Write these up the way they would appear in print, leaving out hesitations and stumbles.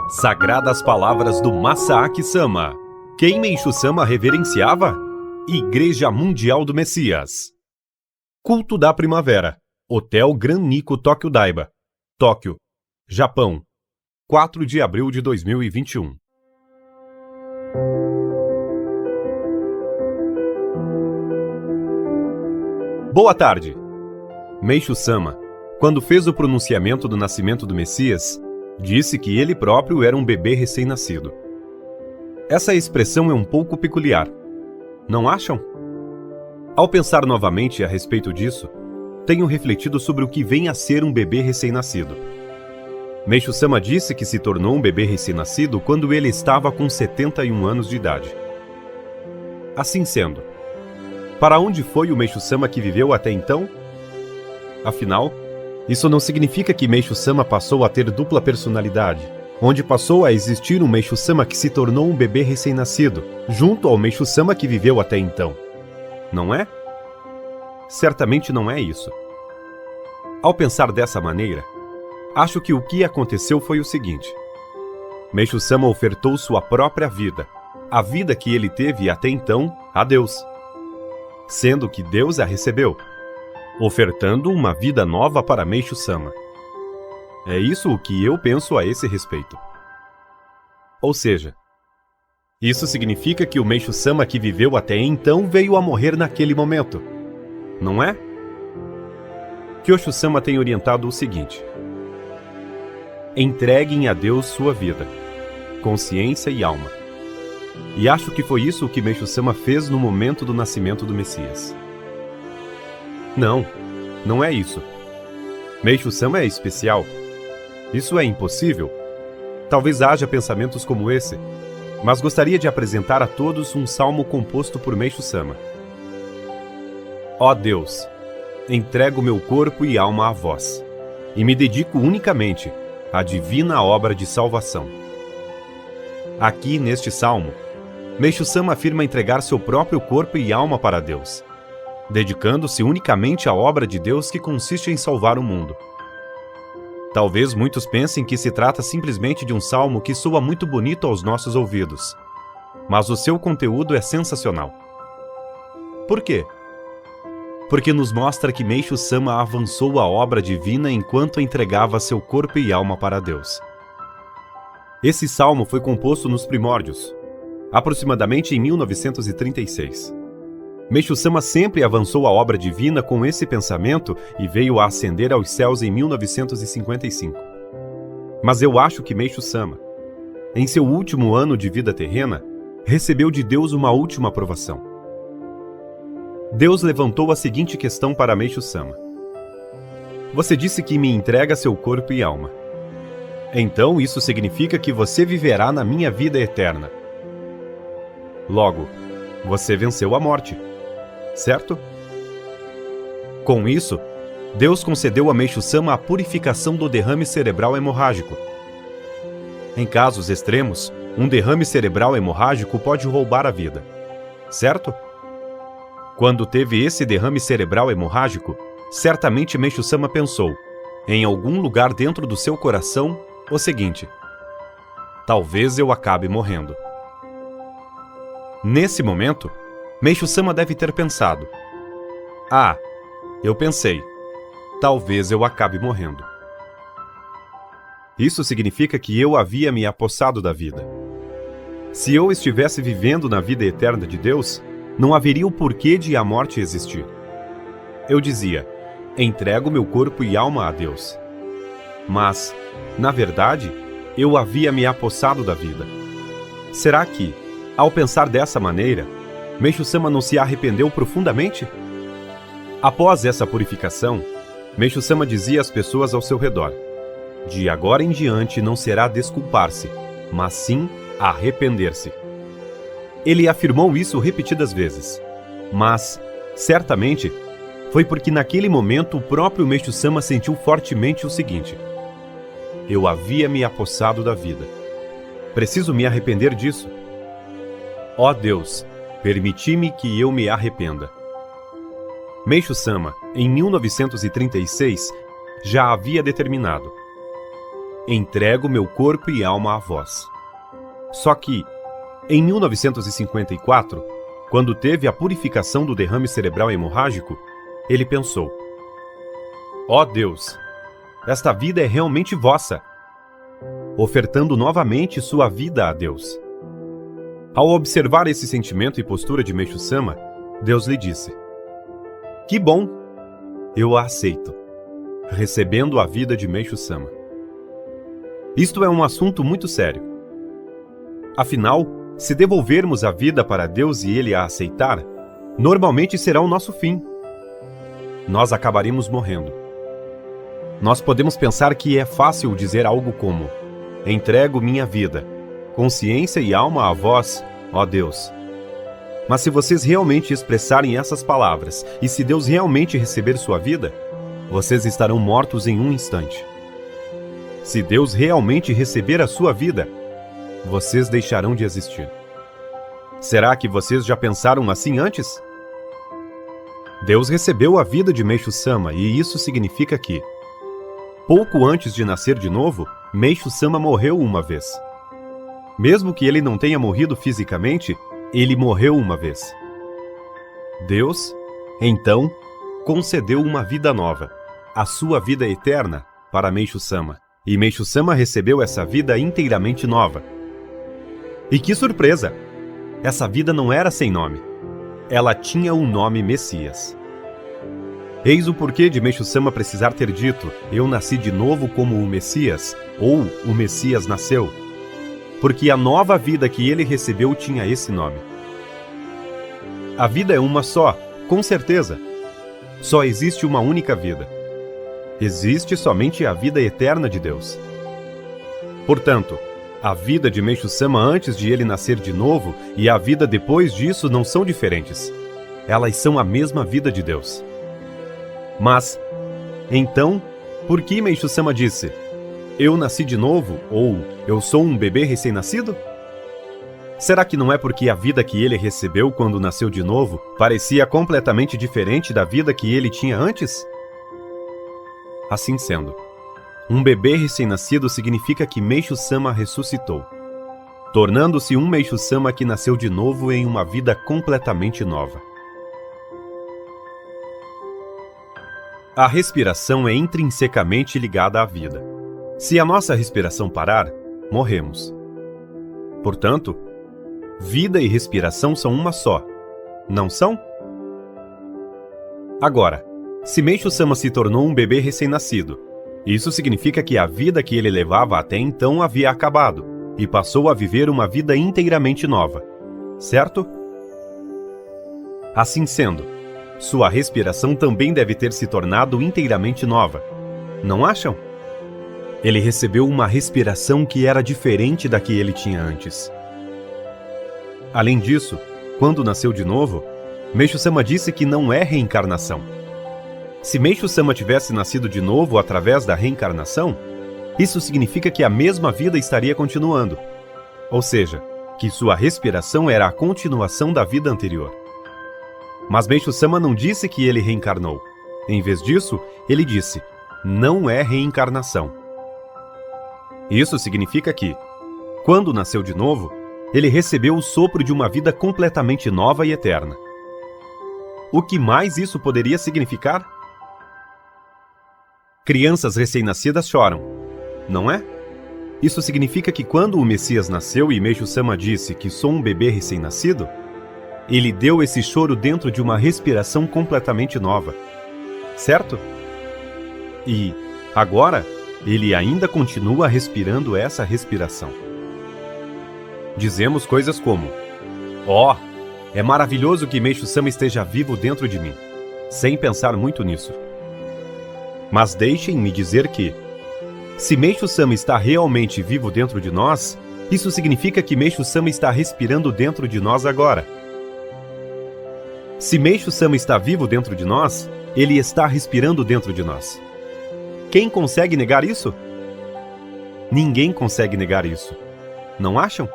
Sagradas palavras do Masaaki Sama. Quem Meishu Sama reverenciava? Igreja Mundial do Messias. Culto da Primavera. Hotel Gran Nikko Tokyo Daiba, Tóquio, Japão. 4 de abril de 2021. Boa tarde. Meishu Sama, quando fez o pronunciamento do nascimento do Messias, disse que ele próprio era um bebê recém-nascido. Essa expressão é um pouco peculiar, não acham? Ao pensar novamente a respeito disso, tenho refletido sobre o que vem a ser um bebê recém-nascido. Meishu Sama disse que se tornou um bebê recém-nascido quando ele estava com 71 anos de idade. Assim sendo, para onde foi o Meishu Sama que viveu até então? Afinal, isso não significa que Meishu Sama passou a ter dupla personalidade, onde passou a existir um Meishu Sama que se tornou um bebê recém-nascido, junto ao Meishu Sama que viveu até então. Não é? Certamente não é isso. Ao pensar dessa maneira, acho que o que aconteceu foi o seguinte: Meishu Sama ofertou sua própria vida, a vida que ele teve até então, a Deus, sendo que Deus a recebeu, ofertando uma vida nova para Meishu Sama. É isso o que eu penso a esse respeito. Ou seja, isso significa que o Meishu Sama que viveu até então veio a morrer naquele momento, não é? Kyosho Sama tem orientado o seguinte: entreguem a Deus sua vida, consciência e alma. E acho que foi isso o que Meishu Sama fez no momento do nascimento do Messias. Não é isso. Meishu Sama é especial. Isso é impossível. Talvez haja pensamentos como esse, mas gostaria de apresentar a todos um salmo composto por Meishu Sama. Ó Deus, entrego meu corpo e alma a vós, e me dedico unicamente à divina obra de salvação. Aqui, neste salmo, Meishu Sama afirma entregar seu próprio corpo e alma para Deus, dedicando-se unicamente à obra de Deus que consiste em salvar o mundo. Talvez muitos pensem que se trata simplesmente de um salmo que soa muito bonito aos nossos ouvidos, mas o seu conteúdo é sensacional. Por quê? Porque nos mostra que Meishu Sama avançou a obra divina enquanto entregava seu corpo e alma para Deus. Esse salmo foi composto nos primórdios, aproximadamente em 1936. Meishu Sama sempre avançou a obra divina com esse pensamento e veio a ascender aos céus em 1955. Mas eu acho que Meishu Sama, em seu último ano de vida terrena, recebeu de Deus uma última aprovação. Deus levantou a seguinte questão para Meishu Sama: você disse que me entrega seu corpo e alma. Então isso significa que você viverá na minha vida eterna. Logo, você venceu a morte, certo? Com isso, Deus concedeu a Meishu Sama a purificação do derrame cerebral hemorrágico. Em casos extremos, um derrame cerebral hemorrágico pode roubar a vida, certo? Quando teve esse derrame cerebral hemorrágico, certamente Meishu Sama pensou, em algum lugar dentro do seu coração, o seguinte: talvez eu acabe morrendo. Nesse momento, Meishu Sama deve ter pensado: eu pensei, talvez eu acabe morrendo. Isso significa que eu havia me apossado da vida. Se eu estivesse vivendo na vida eterna de Deus, não haveria o porquê de a morte existir. Eu dizia: entrego meu corpo e alma a Deus. Mas, na verdade, eu havia me apossado da vida. Será que, ao pensar dessa maneira, Meishu Sama não se arrependeu profundamente? Após essa purificação, Meishu Sama dizia às pessoas ao seu redor: de agora em diante não será desculpar-se, mas sim arrepender-se. Ele afirmou isso repetidas vezes, mas, certamente, foi porque naquele momento o próprio Meishu Sama sentiu fortemente o seguinte: eu havia me apossado da vida. Preciso me arrepender disso. Ó Deus, permiti-me que eu me arrependa. Meishu Sama, em 1936, já havia determinado: entrego meu corpo e alma a vós. Só que, em 1954, quando teve a purificação do derrame cerebral hemorrágico, ele pensou: ó Deus, esta vida é realmente vossa, ofertando novamente sua vida a Deus. Ao observar esse sentimento e postura de Meishu Sama, Deus lhe disse: que bom, eu a aceito, recebendo a vida de Meishu Sama. Isto é um assunto muito sério. Afinal, se devolvermos a vida para Deus e Ele a aceitar, normalmente será o nosso fim. Nós acabaremos morrendo. Nós podemos pensar que é fácil dizer algo como: entrego minha vida, consciência e alma a vós, ó Deus. Mas se vocês realmente expressarem essas palavras, e se Deus realmente receber sua vida, vocês estarão mortos em um instante. Se Deus realmente receber a sua vida, vocês deixarão de existir. Será que vocês já pensaram assim antes? Deus recebeu a vida de Meishu Sama, e isso significa que, pouco antes de nascer de novo, Meishu Sama morreu uma vez. Mesmo que ele não tenha morrido fisicamente, ele morreu uma vez. Deus, então, concedeu uma vida nova, a sua vida eterna, para Meishu Sama, e Meishu Sama recebeu essa vida inteiramente nova. E que surpresa! Essa vida não era sem nome. Ela tinha um nome Messias. Eis o porquê de Meishu Sama precisar ter dito: eu nasci de novo como o Messias, ou o Messias nasceu. Porque a nova vida que ele recebeu tinha esse nome. A vida é uma só, com certeza. Só existe uma única vida. Existe somente a vida eterna de Deus. Portanto, a vida de Meishu Sama antes de ele nascer de novo e a vida depois disso não são diferentes. Elas são a mesma vida de Deus. Mas, então, por que Meishu Sama disse: eu nasci de novo, ou eu sou um bebê recém-nascido? Será que não é porque a vida que ele recebeu quando nasceu de novo parecia completamente diferente da vida que ele tinha antes? Assim sendo, um bebê recém-nascido significa que Meishu Sama ressuscitou, tornando-se um Meishu Sama que nasceu de novo em uma vida completamente nova. A respiração é intrinsecamente ligada à vida. Se a nossa respiração parar, morremos. Portanto, vida e respiração são uma só, não são? Agora, se Meishu Sama se tornou um bebê recém-nascido, isso significa que a vida que ele levava até então havia acabado e passou a viver uma vida inteiramente nova, certo? Assim sendo, sua respiração também deve ter se tornado inteiramente nova, não acham? Ele recebeu uma respiração que era diferente da que ele tinha antes. Além disso, quando nasceu de novo, Meishu Sama disse que não é reencarnação. Se Meishu Sama tivesse nascido de novo através da reencarnação, isso significa que a mesma vida estaria continuando. Ou seja, que sua respiração era a continuação da vida anterior. Mas Meishu Sama não disse que ele reencarnou. Em vez disso, ele disse: não é reencarnação. Isso significa que, quando nasceu de novo, ele recebeu o sopro de uma vida completamente nova e eterna. O que mais isso poderia significar? Crianças recém-nascidas choram, não é? Isso significa que quando o Messias nasceu e Meishu Sama disse que sou um bebê recém-nascido, ele deu esse choro dentro de uma respiração completamente nova, certo? E, agora, ele ainda continua respirando essa respiração. Dizemos coisas como: ó, é maravilhoso que Meishu Sama esteja vivo dentro de mim, sem pensar muito nisso. Mas deixem-me dizer que, se Meishu Sama está realmente vivo dentro de nós, isso significa que Meishu Sama está respirando dentro de nós agora. Se Meishu Sama está vivo dentro de nós, ele está respirando dentro de nós. Quem consegue negar isso? Ninguém consegue negar isso. Não acham?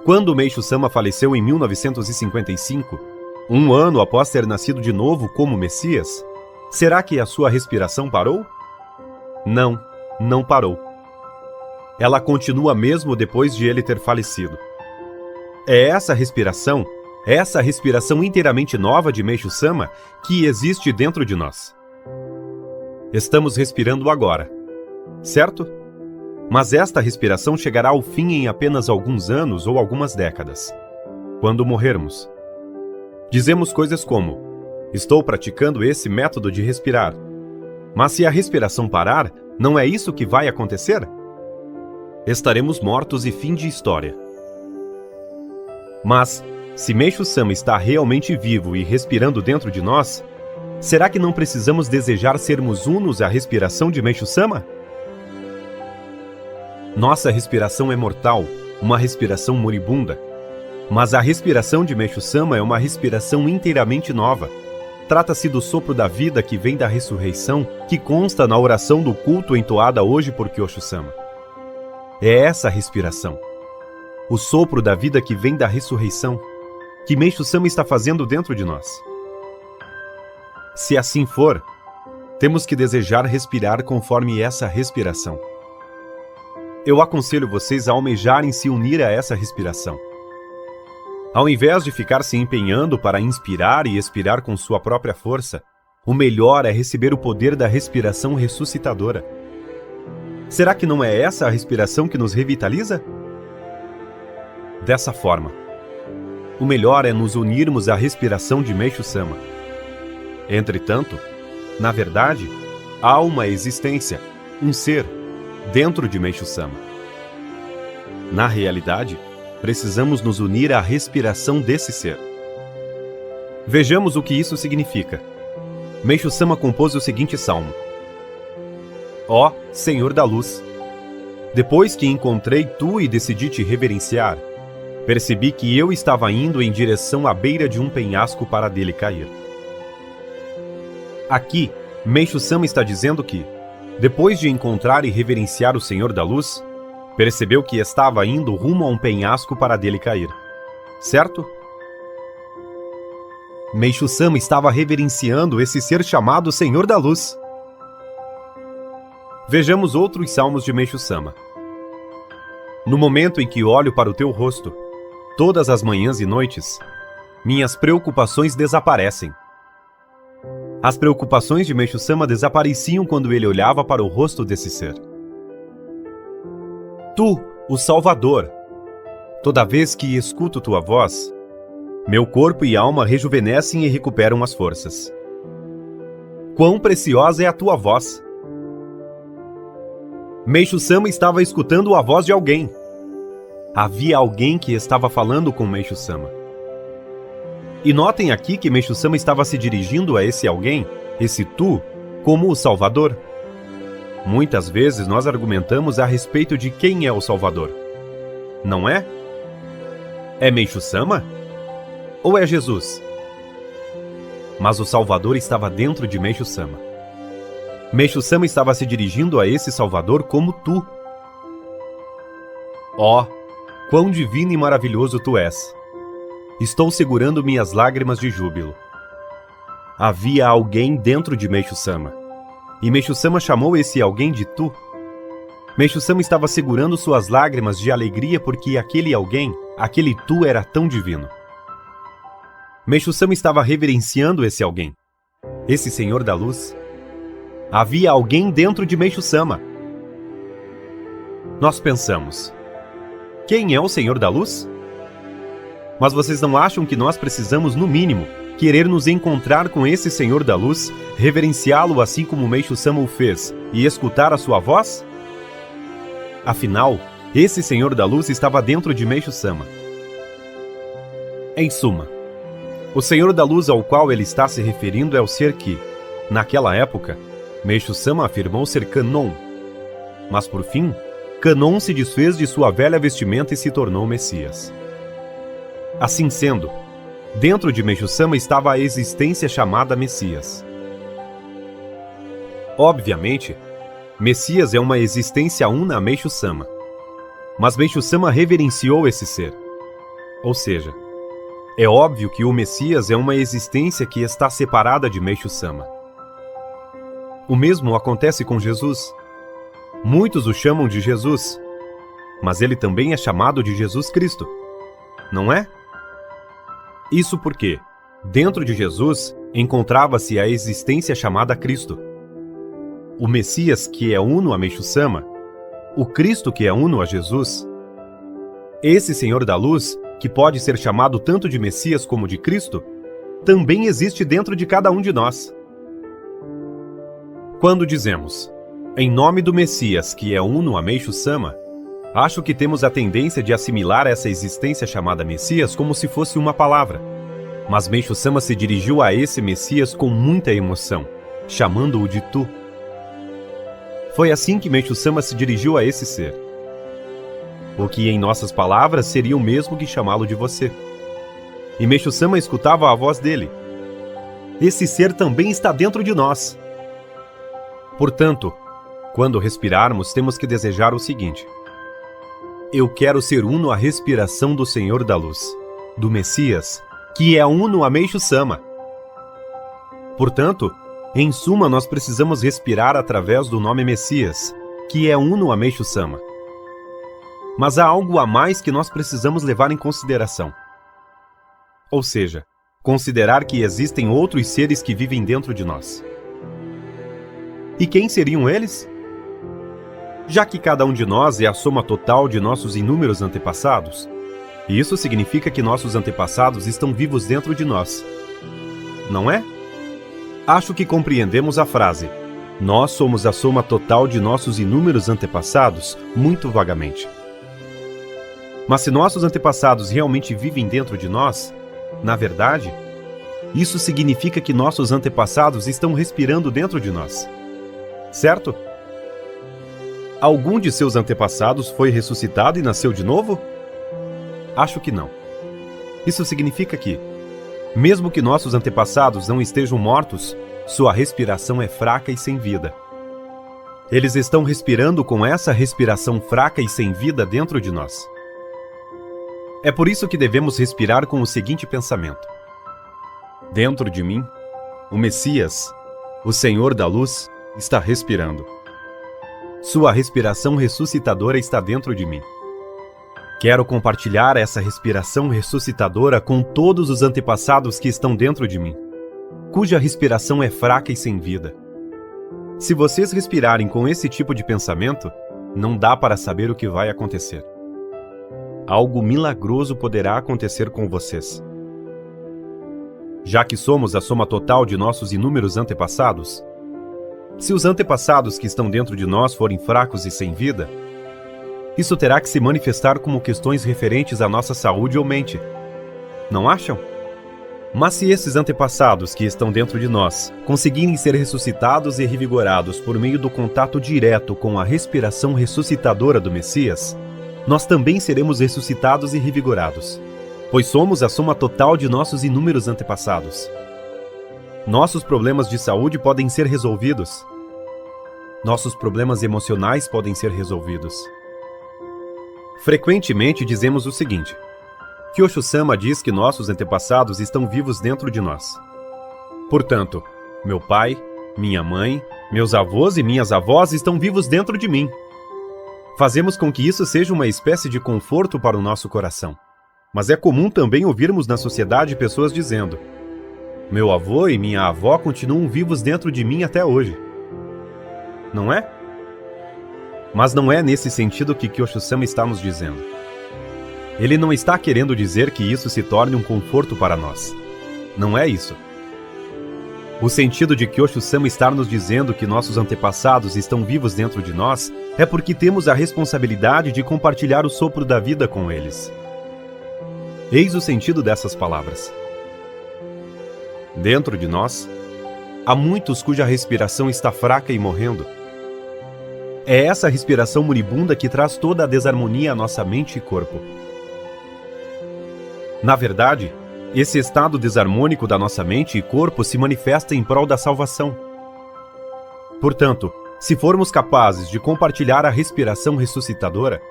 Quando Meishu Sama faleceu em 1955, um ano após ter nascido de novo como Messias, será que a sua respiração parou? Não, não parou. Ela continua mesmo depois de ele ter falecido. É essa respiração inteiramente nova de Meishu Sama que existe dentro de nós. Estamos respirando agora, certo? Mas esta respiração chegará ao fim em apenas alguns anos ou algumas décadas. Quando morrermos. Dizemos coisas como: estou praticando esse método de respirar. Mas se a respiração parar, não é isso que vai acontecer? Estaremos mortos e fim de história. Mas, se Meishu Sama está realmente vivo e respirando dentro de nós, será que não precisamos desejar sermos unos à respiração de Meishu Sama? Nossa respiração é mortal, uma respiração moribunda. Mas a respiração de Meishu Sama é uma respiração inteiramente nova. Trata-se do sopro da vida que vem da ressurreição, que consta na oração do culto entoada hoje por Kyosho Sama. É essa respiração, o sopro da vida que vem da ressurreição, que Meishu Sama está fazendo dentro de nós. Se assim for, temos que desejar respirar conforme essa respiração. Eu aconselho vocês a almejarem se unir a essa respiração. Ao invés de ficar se empenhando para inspirar e expirar com sua própria força, o melhor é receber o poder da respiração ressuscitadora. Será que não é essa a respiração que nos revitaliza? Dessa forma, o melhor é nos unirmos à respiração de Meishu Sama. Entretanto, na verdade, há uma existência, um ser, dentro de Meishu Sama. Na realidade, precisamos nos unir à respiração desse ser. Vejamos o que isso significa. Meishu Sama compôs o seguinte salmo: Ó Senhor da Luz, depois que encontrei tu e decidi te reverenciar, percebi que eu estava indo em direção à beira de um penhasco para dele cair. Aqui, Meishu Sama está dizendo que, depois de encontrar e reverenciar o Senhor da Luz, percebeu que estava indo rumo a um penhasco para dele cair. Certo? Meishu Sama estava reverenciando esse ser chamado Senhor da Luz. Vejamos outros salmos de Meishu Sama. No momento em que olho para o teu rosto, todas as manhãs e noites, minhas preocupações desaparecem. As preocupações de Meishu Sama desapareciam quando ele olhava para o rosto desse ser. Tu, o Salvador, toda vez que escuto tua voz, meu corpo e alma rejuvenescem e recuperam as forças. Quão preciosa é a tua voz! Meishu Sama estava escutando a voz de alguém. Havia alguém que estava falando com Meishu Sama. E notem aqui que Meishu Sama estava se dirigindo a esse alguém, esse tu, como o Salvador. Muitas vezes nós argumentamos a respeito de quem é o Salvador. Não é? É Meishu Sama? Ou é Jesus? Mas o Salvador estava dentro de Meishu Sama. Meishu Sama estava se dirigindo a esse Salvador como tu. Ó, quão divino e maravilhoso tu és! Estou segurando minhas lágrimas de júbilo. Havia alguém dentro de Meishu Sama. E Meishu Sama chamou esse alguém de tu. Meishu Sama estava segurando suas lágrimas de alegria porque aquele alguém, aquele tu era tão divino. Meishu Sama estava reverenciando esse alguém, esse Senhor da Luz. Havia alguém dentro de Meishu Sama. Nós pensamos: quem é o Senhor da Luz? Mas vocês não acham que nós precisamos, no mínimo, querer nos encontrar com esse Senhor da Luz, reverenciá-lo assim como Meishu Sama o fez, e escutar a sua voz? Afinal, esse Senhor da Luz estava dentro de Meishu Sama. Em suma, o Senhor da Luz ao qual ele está se referindo é o ser que, naquela época, Meishu Sama afirmou ser Kannon. Mas por fim, Kannon se desfez de sua velha vestimenta e se tornou Messias. Assim sendo, dentro de Meishu Sama estava a existência chamada Messias. Obviamente, Messias é uma existência una a Meishu Sama. Mas Meishu Sama reverenciou esse ser. Ou seja, é óbvio que o Messias é uma existência que está separada de Meishu Sama. O mesmo acontece com Jesus. Muitos o chamam de Jesus, mas ele também é chamado de Jesus Cristo, não é? Isso porque, dentro de Jesus, encontrava-se a existência chamada Cristo. O Messias que é uno a Meixo Sama, o Cristo que é uno a Jesus, esse Senhor da Luz, que pode ser chamado tanto de Messias como de Cristo, também existe dentro de cada um de nós. Quando dizemos, em nome do Messias que é uno a Meixo Sama, acho que temos a tendência de assimilar essa existência chamada Messias como se fosse uma palavra. Mas Meixo Sama se dirigiu a esse Messias com muita emoção, chamando-o de tu. Foi assim que Meixo Sama se dirigiu a esse ser. O que em nossas palavras seria o mesmo que chamá-lo de você. E Meixo Sama escutava a voz dele. Esse ser também está dentro de nós. Portanto, quando respirarmos, temos que desejar o seguinte: eu quero ser uno à respiração do Senhor da Luz, do Messias, que é uno a Meixo Sama. Portanto, em suma, nós precisamos respirar através do nome Messias, que é uno a Meixo Sama. Mas há algo a mais que nós precisamos levar em consideração. Ou seja, considerar que existem outros seres que vivem dentro de nós. E quem seriam eles? Já que cada um de nós é a soma total de nossos inúmeros antepassados, isso significa que nossos antepassados estão vivos dentro de nós. Não é? Acho que compreendemos a frase, nós somos a soma total de nossos inúmeros antepassados, muito vagamente. Mas se nossos antepassados realmente vivem dentro de nós, na verdade, isso significa que nossos antepassados estão respirando dentro de nós. Certo? Algum de seus antepassados foi ressuscitado e nasceu de novo? Acho que não. Isso significa que, mesmo que nossos antepassados não estejam mortos, sua respiração é fraca e sem vida. Eles estão respirando com essa respiração fraca e sem vida dentro de nós. É por isso que devemos respirar com o seguinte pensamento: dentro de mim, o Messias, o Senhor da Luz, está respirando. Sua respiração ressuscitadora está dentro de mim. Quero compartilhar essa respiração ressuscitadora com todos os antepassados que estão dentro de mim, cuja respiração é fraca e sem vida. Se vocês respirarem com esse tipo de pensamento, não dá para saber o que vai acontecer. Algo milagroso poderá acontecer com vocês. Já que somos a soma total de nossos inúmeros antepassados, se os antepassados que estão dentro de nós forem fracos e sem vida, isso terá que se manifestar como questões referentes à nossa saúde ou mente. Não acham? Mas se esses antepassados que estão dentro de nós conseguirem ser ressuscitados e revigorados por meio do contato direto com a respiração ressuscitadora do Messias, nós também seremos ressuscitados e revigorados, pois somos a soma total de nossos inúmeros antepassados. Nossos problemas de saúde podem ser resolvidos. Nossos problemas emocionais podem ser resolvidos. Frequentemente dizemos o seguinte: Kyosho Sama diz que nossos antepassados estão vivos dentro de nós. Portanto, meu pai, minha mãe, meus avós e minhas avós estão vivos dentro de mim. Fazemos com que isso seja uma espécie de conforto para o nosso coração. Mas é comum também ouvirmos na sociedade pessoas dizendo: meu avô e minha avó continuam vivos dentro de mim até hoje. Não é? Mas não é nesse sentido que Kyosho Sama está nos dizendo. Ele não está querendo dizer que isso se torne um conforto para nós. Não é isso. O sentido de Kyosho Sama estar nos dizendo que nossos antepassados estão vivos dentro de nós é porque temos a responsabilidade de compartilhar o sopro da vida com eles. Eis o sentido dessas palavras. Dentro de nós, há muitos cuja respiração está fraca e morrendo. É essa respiração moribunda que traz toda a desarmonia à nossa mente e corpo. Na verdade, esse estado desarmônico da nossa mente e corpo se manifesta em prol da salvação. Portanto, se formos capazes de compartilhar a respiração ressuscitadora,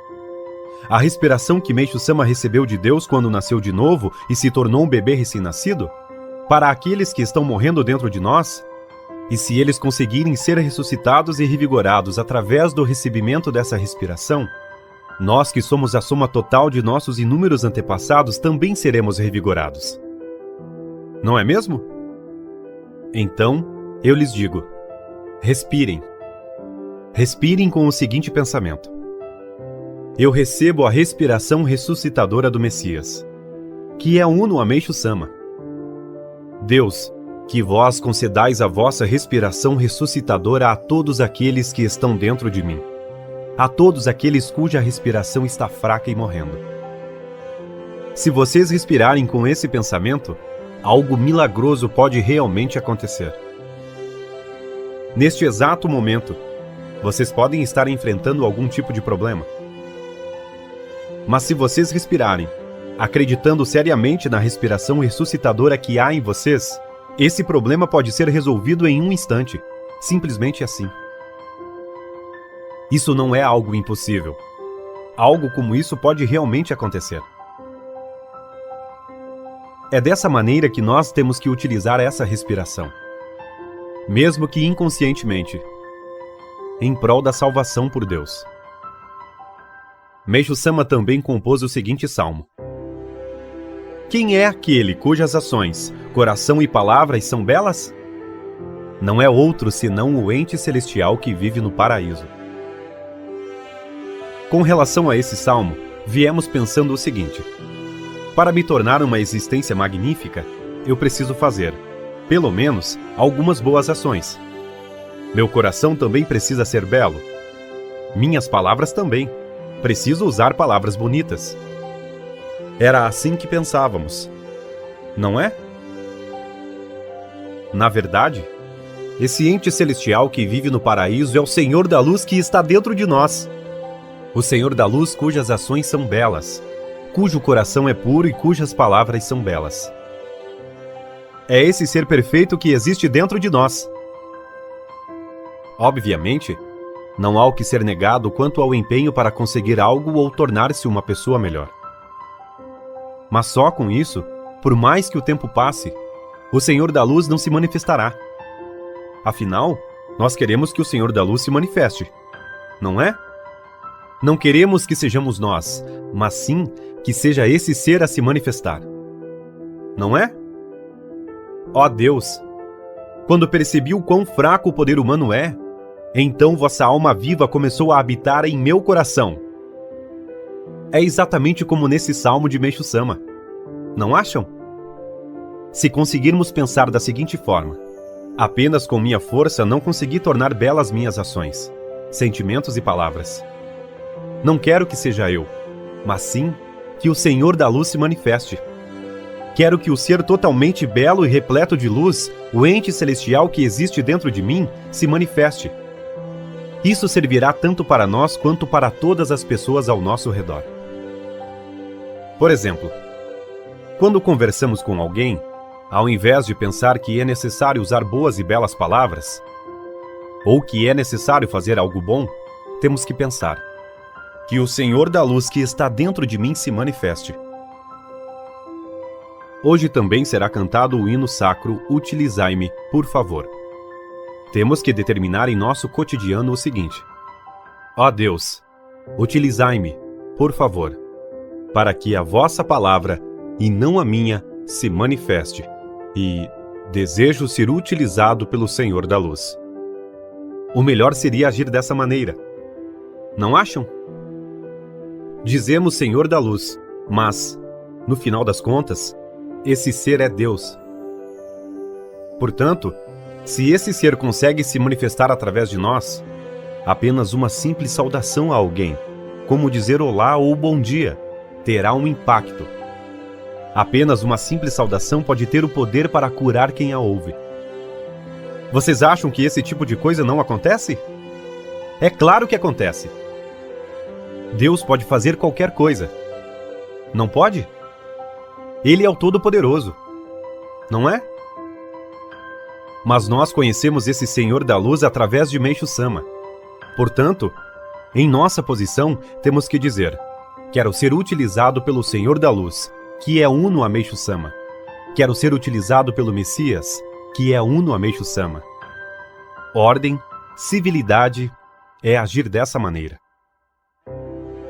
a respiração que Meixo Sama recebeu de Deus quando nasceu de novo e se tornou um bebê recém-nascido, para aqueles que estão morrendo dentro de nós, E se eles conseguirem ser ressuscitados e revigorados através do recebimento dessa respiração, nós que somos a soma total de nossos inúmeros antepassados também seremos revigorados. Não é mesmo? Então, eu lhes digo, respirem. Respirem com o seguinte pensamento: eu recebo a respiração ressuscitadora do Messias, que é uno a Meishu Sama. Deus, que vós concedais a vossa respiração ressuscitadora a todos aqueles que estão dentro de mim, a todos aqueles cuja respiração está fraca e morrendo. Se vocês respirarem com esse pensamento, algo milagroso pode realmente acontecer. Neste exato momento, vocês podem estar enfrentando algum tipo de problema. Mas se vocês respirarem, acreditando seriamente na respiração ressuscitadora que há em vocês, esse problema pode ser resolvido em um instante, simplesmente assim. Isso não é algo impossível. Algo como isso pode realmente acontecer. É dessa maneira que nós temos que utilizar essa respiração, mesmo que inconscientemente, em prol da salvação por Deus. Meishu Sama também compôs o seguinte salmo: quem é aquele cujas ações, coração e palavras são belas? Não é outro senão o ente celestial que vive no paraíso. Com relação a esse salmo, viemos pensando o seguinte: para me tornar uma existência magnífica, eu preciso fazer, pelo menos, algumas boas ações. Meu coração também precisa ser belo. Minhas palavras também. Preciso usar palavras bonitas. Era assim que pensávamos, não é? Na verdade, esse ente celestial que vive no paraíso é o Senhor da Luz que está dentro de nós. O Senhor da Luz cujas ações são belas, cujo coração é puro e cujas palavras são belas. É esse ser perfeito que existe dentro de nós. Obviamente, não há o que ser negado quanto ao empenho para conseguir algo ou tornar-se uma pessoa melhor. Mas só com isso, por mais que o tempo passe, o Senhor da Luz não se manifestará. Afinal, nós queremos que o Senhor da Luz se manifeste, não é? Não queremos que sejamos nós, mas sim que seja esse ser a se manifestar. Não é? Ó Deus, quando percebi o quão fraco o poder humano é, então vossa alma viva começou a habitar em meu coração. É exatamente como nesse salmo de Meishu Sama. Não acham? Se conseguirmos pensar da seguinte forma: apenas com minha força não consegui tornar belas minhas ações, sentimentos e palavras. Não quero que seja eu, mas sim que o Senhor da Luz se manifeste. Quero que o ser totalmente belo e repleto de luz, o ente celestial que existe dentro de mim, se manifeste. Isso servirá tanto para nós quanto para todas as pessoas ao nosso redor. Por exemplo, quando conversamos com alguém, ao invés de pensar que é necessário usar boas e belas palavras, ou que é necessário fazer algo bom, temos que pensar: que o Senhor da Luz que está dentro de mim se manifeste. Hoje também será cantado o hino sacro Utilizai-me, por favor. Temos que determinar em nosso cotidiano o seguinte: ó Deus, utilizai-me, por favor, para que a vossa palavra, e não a minha, se manifeste, e desejo ser utilizado pelo Senhor da Luz. O melhor seria agir dessa maneira. Não acham? Dizemos Senhor da Luz, mas, no final das contas, esse ser é Deus. Portanto, se esse ser consegue se manifestar através de nós, apenas uma simples saudação a alguém, como dizer olá ou bom dia, terá um impacto. Apenas uma simples saudação pode ter o poder para curar quem a ouve. Vocês acham que esse tipo de coisa não acontece? É claro que acontece. Deus pode fazer qualquer coisa. Não pode? Ele é o Todo-Poderoso, não é? Mas nós conhecemos esse Senhor da Luz através de Meishu Sama. Portanto, em nossa posição, temos que dizer: quero ser utilizado pelo Senhor da Luz, que é uno a Meishu Sama. Quero ser utilizado pelo Messias, que é uno a Meishu Sama. ordem, civilidade é agir dessa maneira.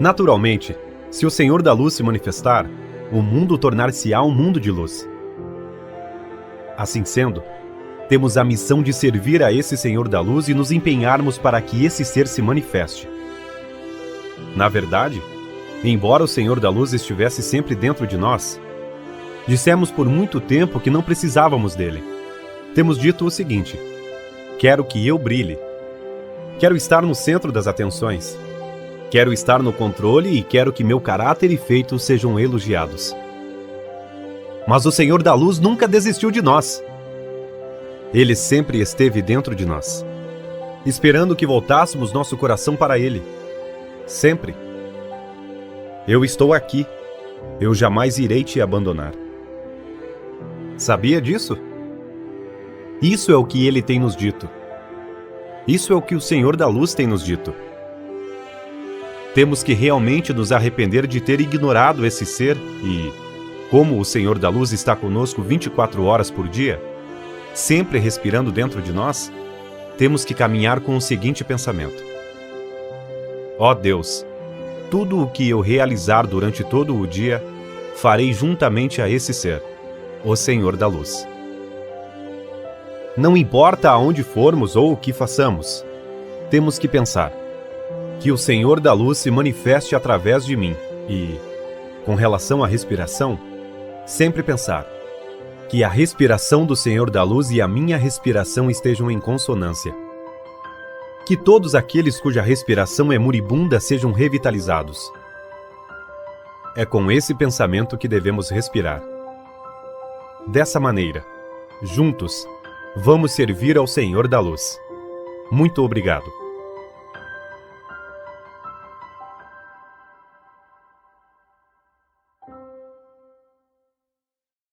Naturalmente, se o Senhor da Luz se manifestar, o mundo tornar-se-á um mundo de luz. Assim sendo, temos a missão de servir a esse Senhor da Luz e nos empenharmos para que esse ser se manifeste. Na verdade, embora o Senhor da Luz estivesse sempre dentro de nós, dissemos por muito tempo que não precisávamos dele. Temos dito o seguinte: quero que eu brilhe. Quero estar no centro das atenções. Quero estar no controle e quero que meu caráter e feitos sejam elogiados. Mas o Senhor da Luz nunca desistiu de nós. Ele sempre esteve dentro de nós, esperando que voltássemos nosso coração para Ele. Sempre. Eu estou aqui. Eu jamais irei te abandonar. Sabia disso? Isso é o que Ele tem nos dito. Isso é o que o Senhor da Luz tem nos dito. Temos que realmente nos arrepender de ter ignorado esse ser e, como o Senhor da Luz está conosco 24 horas por dia, sempre respirando dentro de nós, temos que caminhar com o seguinte pensamento: ó Deus, tudo o que eu realizar durante todo o dia, farei juntamente a esse ser, o Senhor da Luz. Não importa aonde formos ou o que façamos, temos que pensar que o Senhor da Luz se manifeste através de mim e, com relação à respiração, sempre pensar que a respiração do Senhor da Luz e a minha respiração estejam em consonância. Que todos aqueles cuja respiração é moribunda sejam revitalizados. É com esse pensamento que devemos respirar. Dessa maneira, juntos, vamos servir ao Senhor da Luz. Muito obrigado.